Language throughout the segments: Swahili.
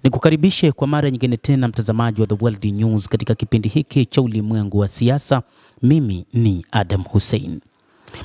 Nikukaribishe kwa mara nyingine tena mtazamaji wa The World News katika kipindi hiki cha ulimwengu wa siasa. Mimi ni Adam Hussein.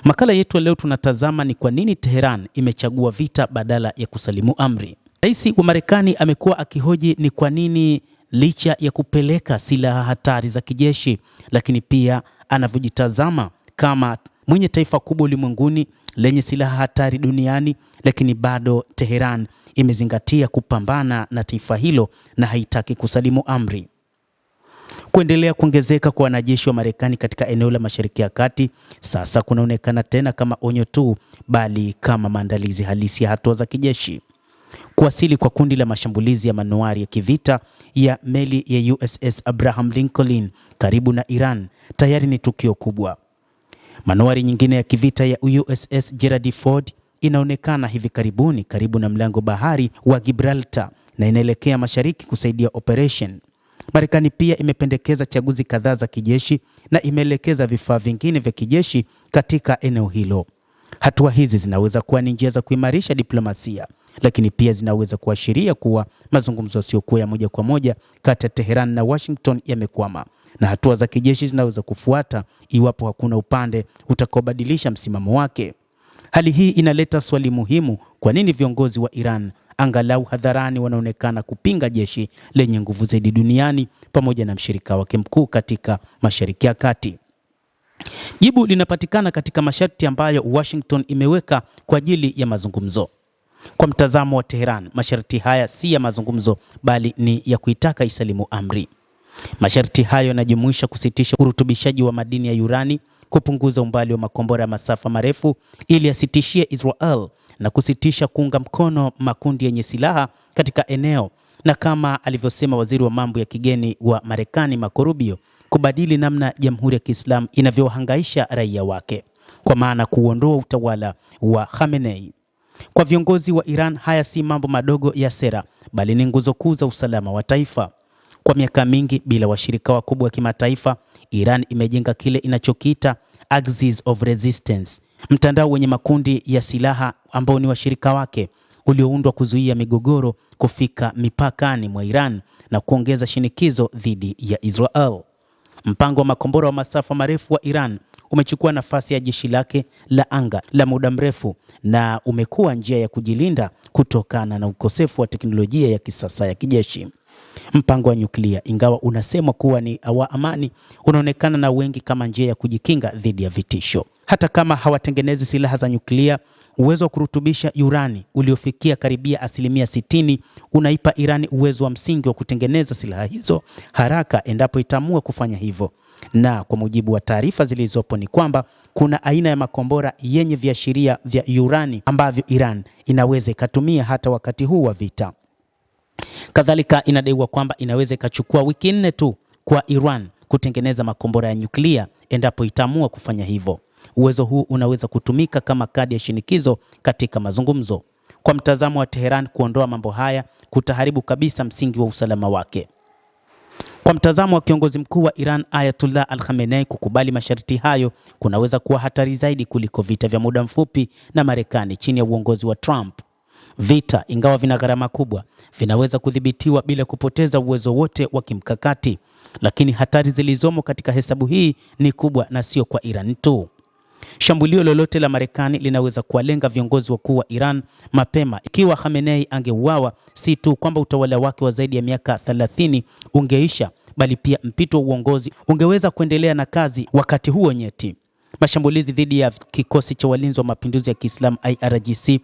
Makala yetu leo tunatazama ni kwa nini Tehran imechagua vita badala ya kusalimu amri. Rais wa Marekani amekuwa akihoji ni kwa nini licha ya kupeleka silaha hatari za kijeshi, lakini pia anavyojitazama kama mwenye taifa kubwa ulimwenguni lenye silaha hatari duniani, lakini bado Tehran imezingatia kupambana na taifa hilo na haitaki kusalimu amri. Kuendelea kuongezeka kwa wanajeshi wa Marekani katika eneo la Mashariki ya Kati sasa kunaonekana tena kama onyo tu, bali kama maandalizi halisi ya hatua za kijeshi. Kuwasili kwa kundi la mashambulizi ya manowari ya kivita ya meli ya USS Abraham Lincoln karibu na Iran tayari ni tukio kubwa. Manowari nyingine ya kivita ya USS Gerald Ford inaonekana hivi karibuni karibu na mlango bahari wa Gibraltar na inaelekea mashariki kusaidia operation. Marekani pia imependekeza chaguzi kadhaa za kijeshi na imeelekeza vifaa vingine vya kijeshi katika eneo hilo. Hatua hizi zinaweza kuwa ni njia za kuimarisha diplomasia, lakini pia zinaweza kuashiria kuwa mazungumzo yasiyokuwa ya moja kwa moja kati ya Tehran na Washington yamekwama, na hatua za kijeshi zinaweza kufuata iwapo hakuna upande utakaobadilisha msimamo wake. Hali hii inaleta swali muhimu: kwa nini viongozi wa Iran angalau hadharani wanaonekana kupinga jeshi lenye nguvu zaidi duniani pamoja na mshirika wake mkuu katika Mashariki ya Kati? Jibu linapatikana katika masharti ambayo Washington imeweka kwa ajili ya mazungumzo. Kwa mtazamo wa Tehran, masharti haya si ya mazungumzo bali ni ya kuitaka isalimu amri. Masharti hayo yanajumuisha kusitisha urutubishaji wa madini ya urani, kupunguza umbali wa makombora ya masafa marefu ili asitishie Israel, na kusitisha kuunga mkono makundi yenye silaha katika eneo, na kama alivyosema waziri wa mambo ya kigeni wa Marekani Marco Rubio, kubadili namna Jamhuri ya Kiislamu inavyohangaisha raia wake, kwa maana kuondoa utawala wa Khamenei. Kwa viongozi wa Iran, haya si mambo madogo ya sera bali ni nguzo kuu za usalama wa taifa. Kwa miaka mingi bila washirika wakubwa wa kimataifa, Iran imejenga kile inachokiita Axis of Resistance, mtandao wenye makundi ya silaha ambao ni washirika wake, ulioundwa kuzuia migogoro kufika mipakani mwa Iran na kuongeza shinikizo dhidi ya Israel. Mpango wa makombora wa masafa marefu wa Iran umechukua nafasi ya jeshi lake la anga la muda mrefu na umekuwa njia ya kujilinda kutokana na ukosefu wa teknolojia ya kisasa ya kijeshi. Mpango wa nyuklia, ingawa unasemwa kuwa ni wa amani, unaonekana na wengi kama njia ya kujikinga dhidi ya vitisho. Hata kama hawatengenezi silaha za nyuklia, uwezo wa kurutubisha urani uliofikia karibia 60% unaipa Irani uwezo wa msingi wa kutengeneza silaha hizo haraka endapo itaamua kufanya hivyo. Na kwa mujibu wa taarifa zilizopo ni kwamba kuna aina ya makombora yenye viashiria vya urani ambavyo Iran inaweza ikatumia hata wakati huu wa vita. Kadhalika inadaiwa kwamba inaweza ikachukua wiki 4 tu kwa Iran kutengeneza makombora ya nyuklia endapo itaamua kufanya hivyo. Uwezo huu unaweza kutumika kama kadi ya shinikizo katika mazungumzo. Kwa mtazamo wa Tehran, kuondoa mambo haya kutaharibu kabisa msingi wa usalama wake. Kwa mtazamo wa kiongozi mkuu wa Iran Ayatollah Al-Khamenei, kukubali masharti hayo kunaweza kuwa hatari zaidi kuliko vita vya muda mfupi na Marekani chini ya uongozi wa Trump. Vita, ingawa vina gharama kubwa, vinaweza kudhibitiwa bila kupoteza uwezo wote wa kimkakati, lakini hatari zilizomo katika hesabu hii ni kubwa na sio kwa Iran tu. Shambulio lolote la Marekani linaweza kuwalenga viongozi wakuu wa Iran mapema. Ikiwa Khamenei angeuawa, si tu kwamba utawala wake wa zaidi ya miaka 30 ungeisha, bali pia mpito wa uongozi ungeweza kuendelea na kazi wakati huo nyeti. Mashambulizi dhidi ya kikosi cha walinzi wa mapinduzi ya Kiislamu IRGC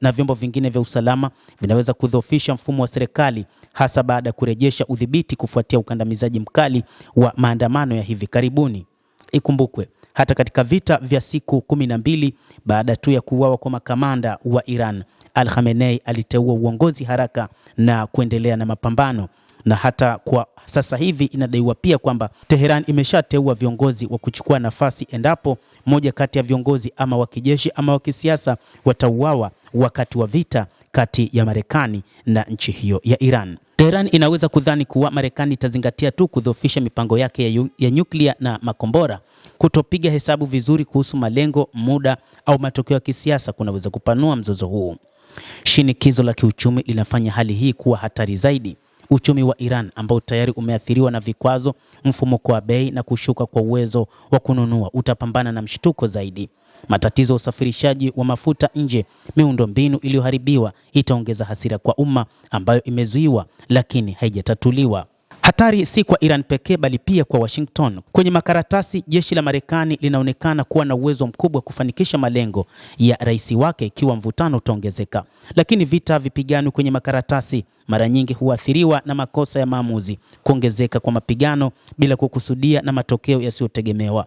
na vyombo vingine vya usalama vinaweza kudhoofisha mfumo wa serikali, hasa baada ya kurejesha udhibiti kufuatia ukandamizaji mkali wa maandamano ya hivi karibuni. Ikumbukwe, hata katika vita vya siku 12 baada tu ya kuuawa kwa makamanda wa Iran, Al-Khamenei aliteua uongozi haraka na kuendelea na mapambano. Na hata kwa sasa hivi inadaiwa pia kwamba Tehran imeshateua viongozi wa kuchukua nafasi endapo moja kati ya viongozi ama wa kijeshi ama wa kisiasa watauawa wakati wa vita kati ya Marekani na nchi hiyo ya Iran. Tehran inaweza kudhani kuwa Marekani itazingatia tu kudhoofisha mipango yake ya nyuklia na makombora. Kutopiga hesabu vizuri kuhusu malengo, muda au matokeo ya kisiasa kunaweza kupanua mzozo huu. Shinikizo la kiuchumi linafanya hali hii kuwa hatari zaidi. Uchumi wa Iran ambao tayari umeathiriwa na vikwazo, mfumuko wa bei na kushuka kwa uwezo wa kununua utapambana na mshtuko zaidi. Matatizo ya usafirishaji wa mafuta nje, miundombinu iliyoharibiwa itaongeza hasira kwa umma ambayo imezuiwa lakini haijatatuliwa. Hatari si kwa Iran pekee bali pia kwa Washington. Kwenye makaratasi, jeshi la Marekani linaonekana kuwa na uwezo mkubwa kufanikisha malengo ya rais wake ikiwa mvutano utaongezeka. Lakini vita vipigano kwenye makaratasi mara nyingi huathiriwa na makosa ya maamuzi, kuongezeka kwa mapigano bila kukusudia na matokeo yasiyotegemewa.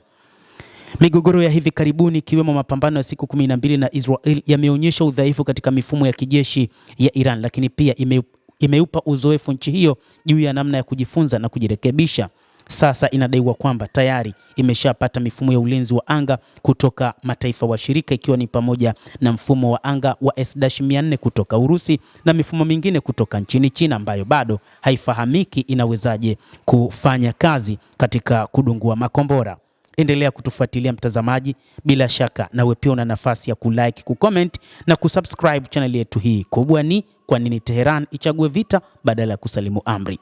Migogoro ya hivi karibuni ikiwemo mapambano ya siku 12 na Israel yameonyesha udhaifu katika mifumo ya kijeshi ya Iran, lakini pia imeupa uzoefu nchi hiyo juu ya namna ya kujifunza na kujirekebisha. Sasa inadaiwa kwamba tayari imeshapata mifumo ya ulinzi wa anga kutoka mataifa washirika, ikiwa ni pamoja na mfumo wa anga wa S-400 kutoka Urusi na mifumo mingine kutoka nchini China ambayo bado haifahamiki inawezaje kufanya kazi katika kudungua makombora. Endelea kutufuatilia mtazamaji, bila shaka nawe pia una nafasi ya kulike, kucomment na kusubscribe channel yetu hii. Kubwa ni kwa nini Tehran ichague vita badala ya kusalimu amri.